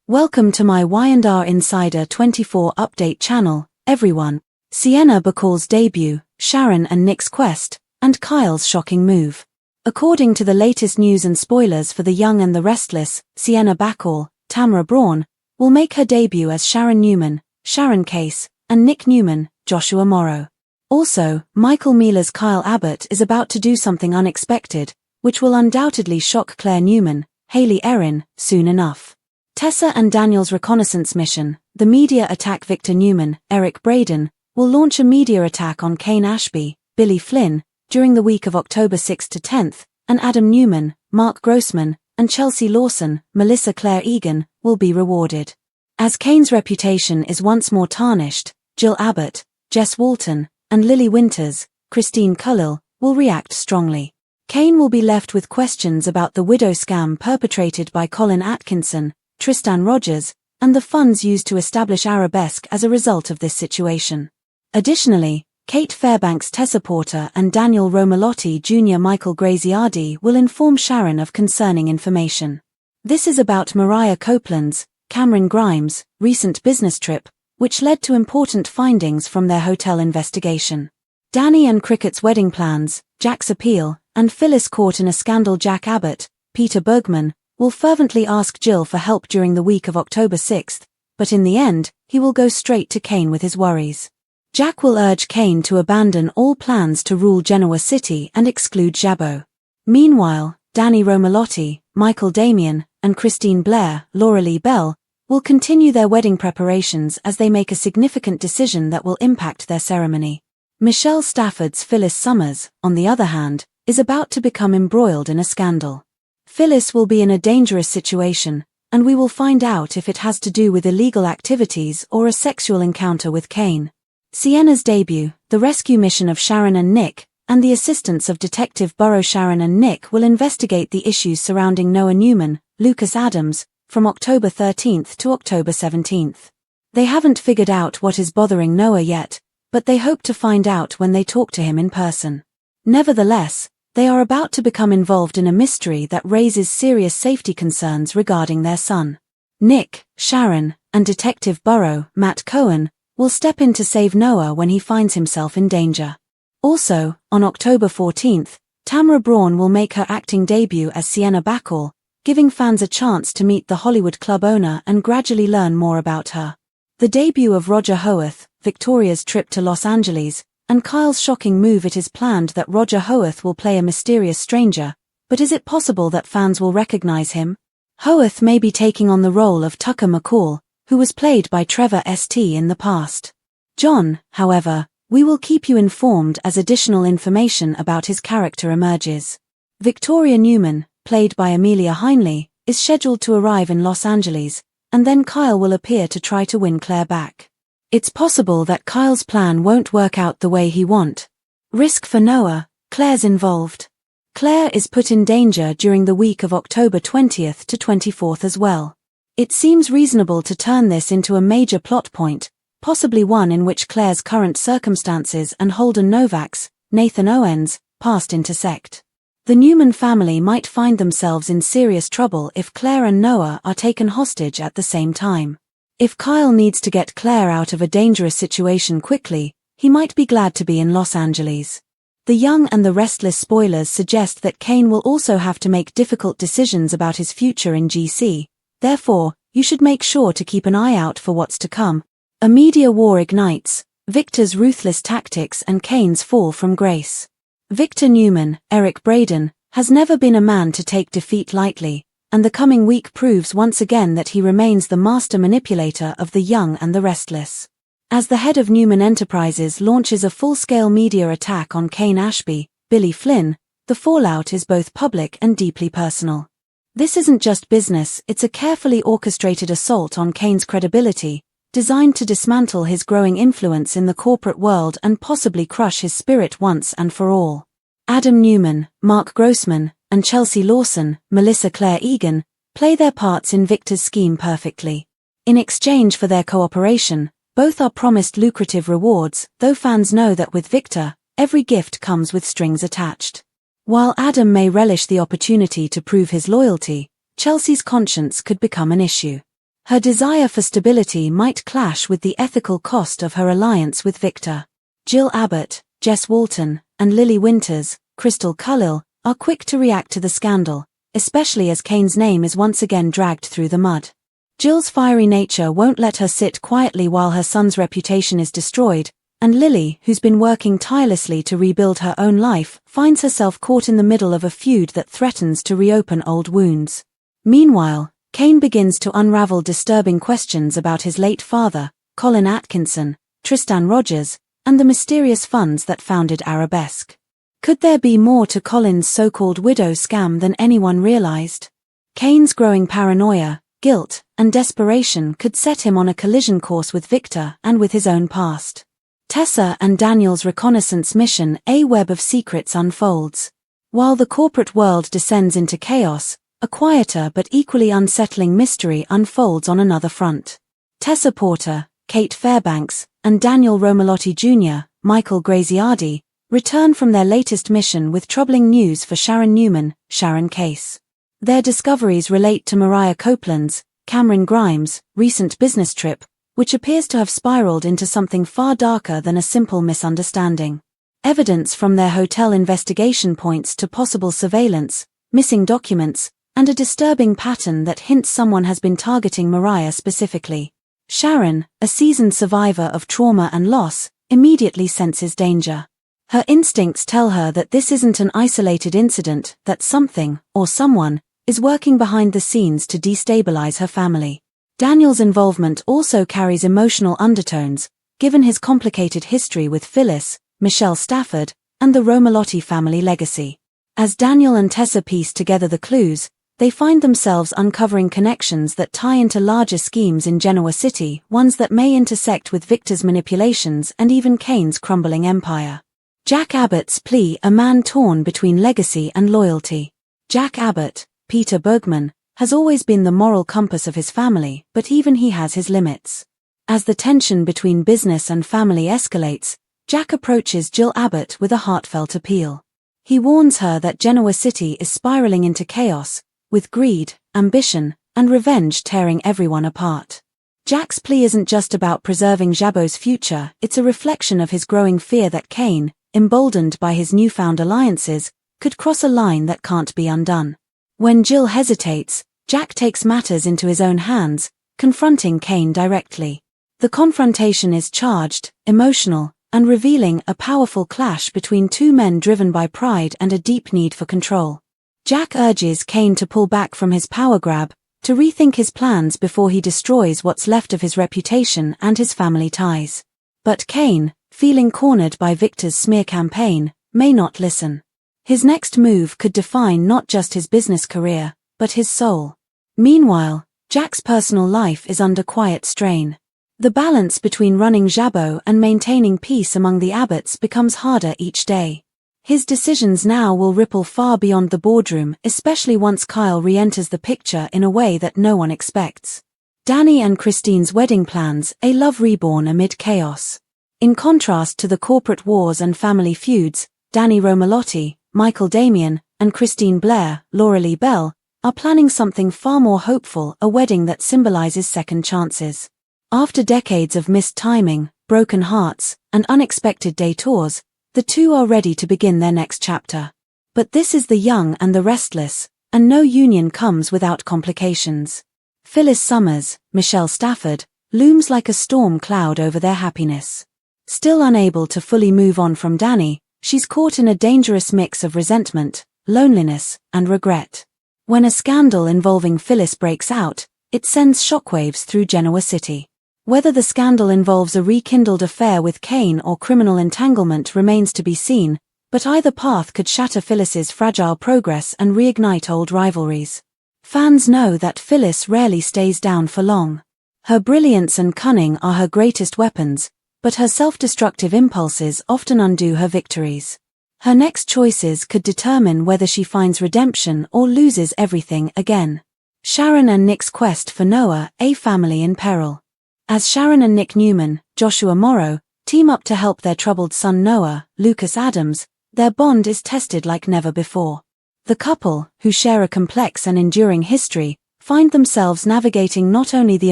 Welcome to my Y&R Insider 24 update channel, everyone. Sienna Bacall's debut, Sharon and Nick's quest, and Kyle's shocking move. According to the latest news and spoilers for The Young and the Restless, Sienna Bacall, Tamara Braun, will make her debut as Sharon Newman, Sharon Case, and Nick Newman, Joshua Morrow. Also, Michael Meala's Kyle Abbott is about to do something unexpected, which will undoubtedly shock Claire Newman, Hayley Erin, soon enough. Tessa and Daniel's reconnaissance mission, the media attack. Victor Newman, Eric Braeden, will launch a media attack on Kane Ashby, Billy Flynn, during the week of October 6 to 10th, and Adam Newman, Mark Grossman, and Chelsea Lawson, Melissa Claire Egan, will be rewarded. As Kane's reputation is once more tarnished, Jill Abbott, Jess Walton, and Lily Winters, Christine Khalil, will react strongly. Kane will be left with questions about the widow scam perpetrated by Colin Atkinson, Tristan Rogers, and the funds used to establish Arabesque as a result of this situation. Additionally, Kate Fairbanks, Tessa Porter, and Daniel Romalotti Jr. Michael Graziardi will inform Sharon of concerning information. This is about Mariah Copeland's, Cameron Grimes, recent business trip, which led to important findings from their hotel investigation. Danny and Cricket's wedding plans, Jack's appeal, and Phyllis caught in a scandal. Jack Abbott, Peter Bergman, will fervently ask Jill for help during the week of October 6th, but in the end, he will go straight to Kane with his worries. Jack will urge Kane to abandon all plans to rule Genoa City and exclude Jabot. Meanwhile, Danny Romalotti, Michael Damian, and Christine Blair, Laura Lee Bell, will continue their wedding preparations as they make a significant decision that will impact their ceremony. Michelle Stafford's Phyllis Summers, on the other hand, is about to become embroiled in a scandal. Phyllis will be in a dangerous situation, and we will find out if it has to do with illegal activities or a sexual encounter with Kane. Sienna's debut, the rescue mission of Sharon and Nick, and the assistance of Detective Burrow. Sharon and Nick will investigate the issues surrounding Noah Newman, Lucas Adams, from October 13th to October 17th. They haven't figured out what is bothering Noah yet, but they hope to find out when they talk to him in person. Nevertheless, they are about to become involved in a mystery that raises serious safety concerns regarding their son. Nick, Sharon, and Detective Burrow, Matt Cohen, will step in to save Noah when he finds himself in danger. Also, on October 14th, Tamara Braun will make her acting debut as Sienna Bacall, giving fans a chance to meet the Hollywood club owner and gradually learn more about her. The debut of Roger Howarth, Victoria's trip to Los Angeles, and Kyle's shocking move. It is planned that Roger Howarth will play a mysterious stranger, but is it possible that fans will recognize him? Howarth may be taking on the role of Tucker McCall, who was played by Trevor St. in the past. John, however, we will keep you informed as additional information about his character emerges. Victoria Newman, played by Amelia Heinle, is scheduled to arrive in Los Angeles, and then Kyle will appear to try to win Claire back. It's possible that Kyle's plan won't work out the way he wants. Risk for Noah, Claire's involved. Claire is put in danger during the week of October 20th to 24th as well. It seems reasonable to turn this into a major plot point, possibly one in which Claire's current circumstances and Holden Novak's, Nathan Owens, past intersect. The Newman family might find themselves in serious trouble if Claire and Noah are taken hostage at the same time. If Kyle needs to get Claire out of a dangerous situation quickly, he might be glad to be in Los Angeles. The Young and the Restless spoilers suggest that Kane will also have to make difficult decisions about his future in GC, therefore, you should make sure to keep an eye out for what's to come. A media war ignites, Victor's ruthless tactics and Kane's fall from grace. Victor Newman, Eric Braeden, has never been a man to take defeat lightly, and the coming week proves once again that he remains the master manipulator of The Young and the Restless. As the head of Newman Enterprises launches a full-scale media attack on Kane Ashby, Billy Flynn, the fallout is both public and deeply personal. This isn't just business, it's a carefully orchestrated assault on Kane's credibility, designed to dismantle his growing influence in the corporate world and possibly crush his spirit once and for all. Adam Newman, Mark Grossman, and Chelsea Lawson, Melissa Claire Egan, play their parts in Victor's scheme perfectly. In exchange for their cooperation, both are promised lucrative rewards, though fans know that with Victor, every gift comes with strings attached. While Adam may relish the opportunity to prove his loyalty, Chelsea's conscience could become an issue. Her desire for stability might clash with the ethical cost of her alliance with Victor. Jill Abbott, Jess Walton, and Lily Winters, Crystal Khalil, are quick to react to the scandal, especially as Kane's name is once again dragged through the mud. Jill's fiery nature won't let her sit quietly while her son's reputation is destroyed, and Lily, who's been working tirelessly to rebuild her own life, finds herself caught in the middle of a feud that threatens to reopen old wounds. Meanwhile, Kane begins to unravel disturbing questions about his late father, Colin Atkinson, Tristan Rogers, and the mysterious funds that founded Arabesque. Could there be more to Colin's so-called widow scam than anyone realized? Kane's growing paranoia, guilt, and desperation could set him on a collision course with Victor and with his own past. Tessa and Daniel's reconnaissance mission, a web of secrets unfolds. While the corporate world descends into chaos, a quieter but equally unsettling mystery unfolds on another front. Tessa Porter, Kate Fairbanks, and Daniel Romalotti Jr., Michael Graziardi, return from their latest mission with troubling news for Sharon Newman, Sharon Case. Their discoveries relate to Mariah Copeland's, Cameron Grimes', recent business trip, which appears to have spiraled into something far darker than a simple misunderstanding. Evidence from their hotel investigation points to possible surveillance, missing documents, and a disturbing pattern that hints someone has been targeting Mariah specifically. Sharon, a seasoned survivor of trauma and loss, immediately senses danger. Her instincts tell her that this isn't an isolated incident, that something, or someone, is working behind the scenes to destabilize her family. Daniel's involvement also carries emotional undertones, given his complicated history with Phyllis, Michelle Stafford, and the Romalotti family legacy. As Daniel and Tessa piece together the clues, they find themselves uncovering connections that tie into larger schemes in Genoa City, ones that may intersect with Victor's manipulations and even Kane's crumbling empire. Jack Abbott's plea, a man torn between legacy and loyalty. Jack Abbott, Peter Bergman, has always been the moral compass of his family, but even he has his limits. As the tension between business and family escalates, Jack approaches Jill Abbott with a heartfelt appeal. He warns her that Genoa City is spiraling into chaos, with greed, ambition, and revenge tearing everyone apart. Jack's plea isn't just about preserving Jabot's future, it's a reflection of his growing fear that Kane, emboldened by his newfound alliances, could cross a line that can't be undone. When Jill hesitates, Jack takes matters into his own hands, confronting Kane directly. The confrontation is charged, emotional, and revealing a powerful clash between two men driven by pride and a deep need for control. Jack urges Kane to pull back from his power grab, to rethink his plans before he destroys what's left of his reputation and his family ties. But Kane, feeling cornered by Victor's smear campaign, may not listen. His next move could define not just his business career, but his soul. Meanwhile, Jack's personal life is under quiet strain. The balance between running Jabot and maintaining peace among the Abbotts becomes harder each day. His decisions now will ripple far beyond the boardroom, especially once Kyle re-enters the picture in a way that no one expects. Danny and Christine's wedding plans, a love reborn amid chaos. In contrast to the corporate wars and family feuds, Danny Romalotti, Michael Damian, and Christine Blair, Laura Lee Bell, are planning something far more hopeful, a wedding that symbolizes second chances. After decades of missed timing, broken hearts, and unexpected detours, the two are ready to begin their next chapter. But this is the young and the restless, and no union comes without complications. Phyllis Summers, Michelle Stafford, looms like a storm cloud over their happiness. Still unable to fully move on from Danny, she's caught in a dangerous mix of resentment, loneliness, and regret. When a scandal involving Phyllis breaks out, it sends shockwaves through Genoa City. Whether the scandal involves a rekindled affair with Kane or criminal entanglement remains to be seen, but either path could shatter Phyllis's fragile progress and reignite old rivalries. Fans know that Phyllis rarely stays down for long. Her brilliance and cunning are her greatest weapons, but her self-destructive impulses often undo her victories. Her next choices could determine whether she finds redemption or loses everything again. Sharon and Nick's quest for Noah, a family in peril. As Sharon and Nick Newman, Joshua Morrow, team up to help their troubled son Noah, Lucas Adams, their bond is tested like never before. The couple, who share a complex and enduring history, find themselves navigating not only the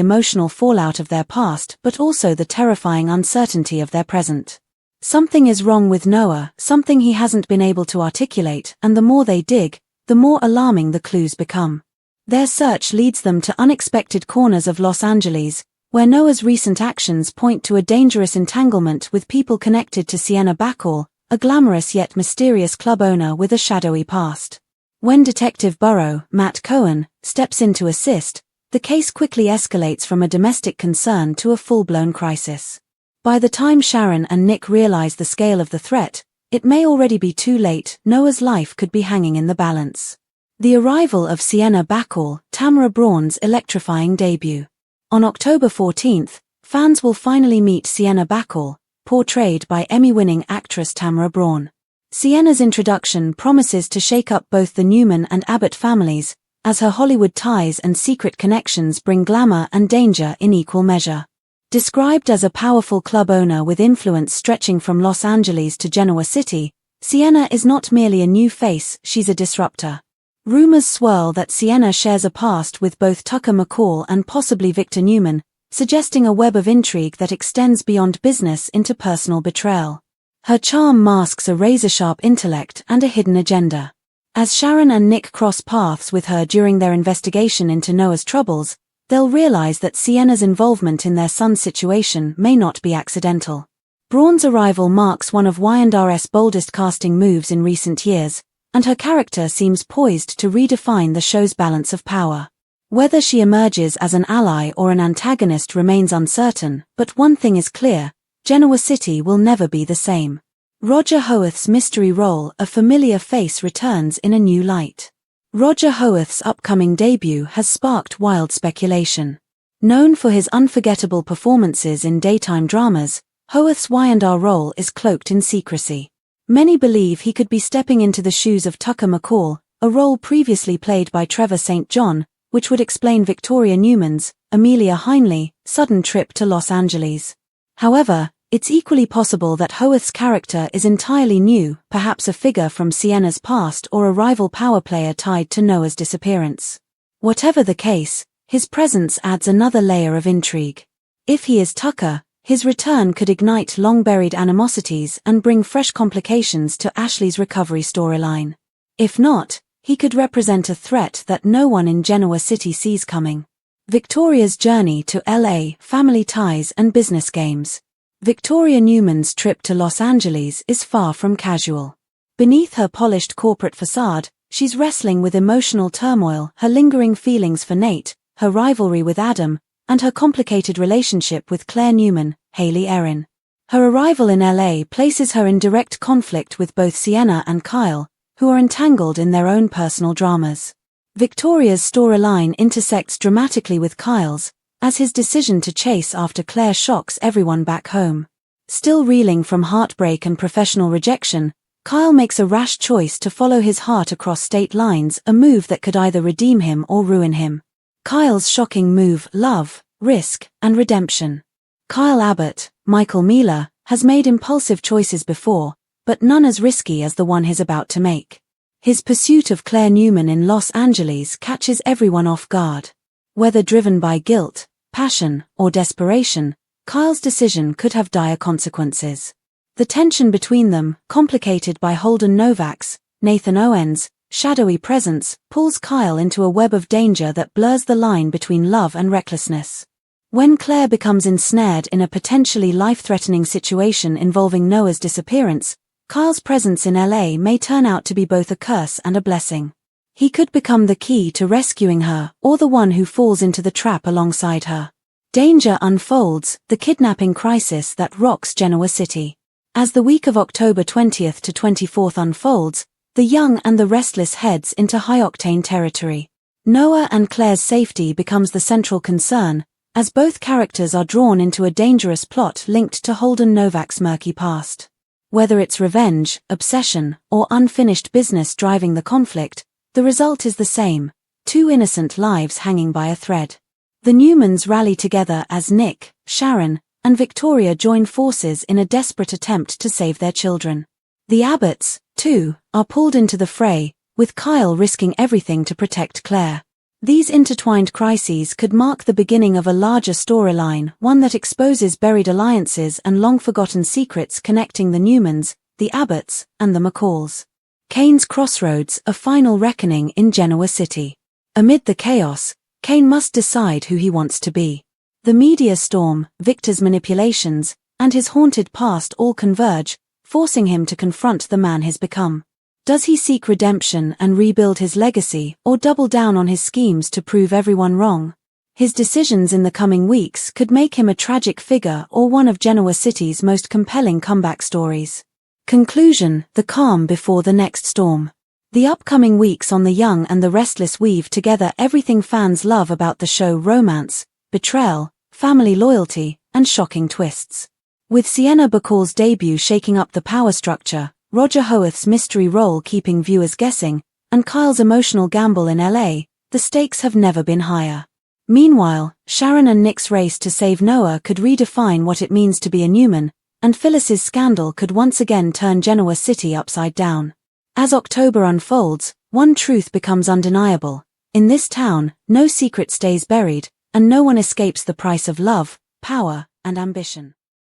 emotional fallout of their past but also the terrifying uncertainty of their present. Something is wrong with Noah, something he hasn't been able to articulate, and the more they dig, the more alarming the clues become. Their search leads them to unexpected corners of Los Angeles, where Noah's recent actions point to a dangerous entanglement with people connected to Sienna Bacall, a glamorous yet mysterious club owner with a shadowy past. When Detective Burrow, Matt Cohen, steps in to assist, the case quickly escalates from a domestic concern to a full-blown crisis. By the time Sharon and Nick realize the scale of the threat, it may already be too late. Noah's life could be hanging in the balance. The arrival of Sienna Bacall, Tamara Braun's electrifying debut. On October 14th, fans will finally meet Sienna Bacall, portrayed by Emmy-winning actress Tamara Braun. Sienna's introduction promises to shake up both the Newman and Abbott families, as her Hollywood ties and secret connections bring glamour and danger in equal measure. Described as a powerful club owner with influence stretching from Los Angeles to Genoa City, Sienna is not merely a new face, she's a disruptor. Rumors swirl that Sienna shares a past with both Tucker McCall and possibly Victor Newman, suggesting a web of intrigue that extends beyond business into personal betrayal. Her charm masks a razor-sharp intellect and a hidden agenda. As Sharon and Nick cross paths with her during their investigation into Noah's troubles, they'll realize that Sienna's involvement in their son's situation may not be accidental. Braun's arrival marks one of Y&R's boldest casting moves in recent years, and her character seems poised to redefine the show's balance of power. Whether she emerges as an ally or an antagonist remains uncertain, but one thing is clear: Genoa City will never be the same. Roger Howarth's mystery role, a familiar face, returns in a new light. Roger Howarth's upcoming debut has sparked wild speculation. Known for his unforgettable performances in daytime dramas, Howarth's Y&R role is cloaked in secrecy. Many believe he could be stepping into the shoes of Tucker McCall, a role previously played by Trevor St. John, which would explain Victoria Newman's, Amelia Heinle, sudden trip to Los Angeles. However, it's equally possible that Howarth's character is entirely new, perhaps a figure from Sienna's past or a rival power player tied to Noah's disappearance. Whatever the case, his presence adds another layer of intrigue. If he is Tucker, his return could ignite long-buried animosities and bring fresh complications to Ashley's recovery storyline. If not, he could represent a threat that no one in Genoa City sees coming. Victoria's journey to LA, family ties and business games. Victoria Newman's trip to Los Angeles is far from casual. Beneath her polished corporate facade, she's wrestling with emotional turmoil, her lingering feelings for Nate, her rivalry with Adam, and her complicated relationship with Claire Newman, Haley Erin. Her arrival in LA places her in direct conflict with both Sienna and Kyle, who are entangled in their own personal dramas. Victoria's storyline intersects dramatically with Kyle's, as his decision to chase after Claire shocks everyone back home. Still reeling from heartbreak and professional rejection, Kyle makes a rash choice to follow his heart across state lines, a move that could either redeem him or ruin him. Kyle's shocking move: love, risk, and redemption. Kyle Abbott, Michael Miller, has made impulsive choices before, but none as risky as the one he's about to make. His pursuit of Claire Newman in Los Angeles catches everyone off guard. Whether driven by guilt, passion, or desperation, Kyle's decision could have dire consequences. The tension between them, complicated by Holden Novak's, Nathan Owen's, shadowy presence, pulls Kyle into a web of danger that blurs the line between love and recklessness. When Claire becomes ensnared in a potentially life-threatening situation involving Noah's disappearance, Kyle's presence in LA may turn out to be both a curse and a blessing. He could become the key to rescuing her, or the one who falls into the trap alongside her. Danger unfolds, the kidnapping crisis that rocks Genoa City. As the week of October 20th to 24th unfolds, the young and the restless heads into high-octane territory. Noah and Claire's safety becomes the central concern, as both characters are drawn into a dangerous plot linked to Holden Novak's murky past. Whether it's revenge, obsession, or unfinished business driving the conflict, the result is the same: two innocent lives hanging by a thread. The Newmans rally together as Nick, Sharon, and Victoria join forces in a desperate attempt to save their children. The Abbotts, too, are pulled into the fray, with Kyle risking everything to protect Claire. These intertwined crises could mark the beginning of a larger storyline, one that exposes buried alliances and long-forgotten secrets connecting the Newmans, the Abbotts, and the McCalls. Kane's Crossroads, a final reckoning in Genoa City. Amid the chaos, Kane must decide who he wants to be. The media storm, Victor's manipulations, and his haunted past all converge, forcing him to confront the man he's become. Does he seek redemption and rebuild his legacy, or double down on his schemes to prove everyone wrong? His decisions in the coming weeks could make him a tragic figure or one of Genoa City's most compelling comeback stories. Conclusion: the calm before the next storm. The upcoming weeks on The Young and the Restless weave together everything fans love about the show: romance, betrayal, family loyalty, and shocking twists. With Sienna Bacall's debut shaking up the power structure, Roger Howarth's mystery role keeping viewers guessing, and Kyle's emotional gamble in LA, the stakes have never been higher. Meanwhile, Sharon and Nick's race to save Noah could redefine what it means to be a Newman, and Phyllis's scandal could once again turn Genoa City upside down. As October unfolds, one truth becomes undeniable. In this town, no secret stays buried, and no one escapes the price of love, power, and ambition.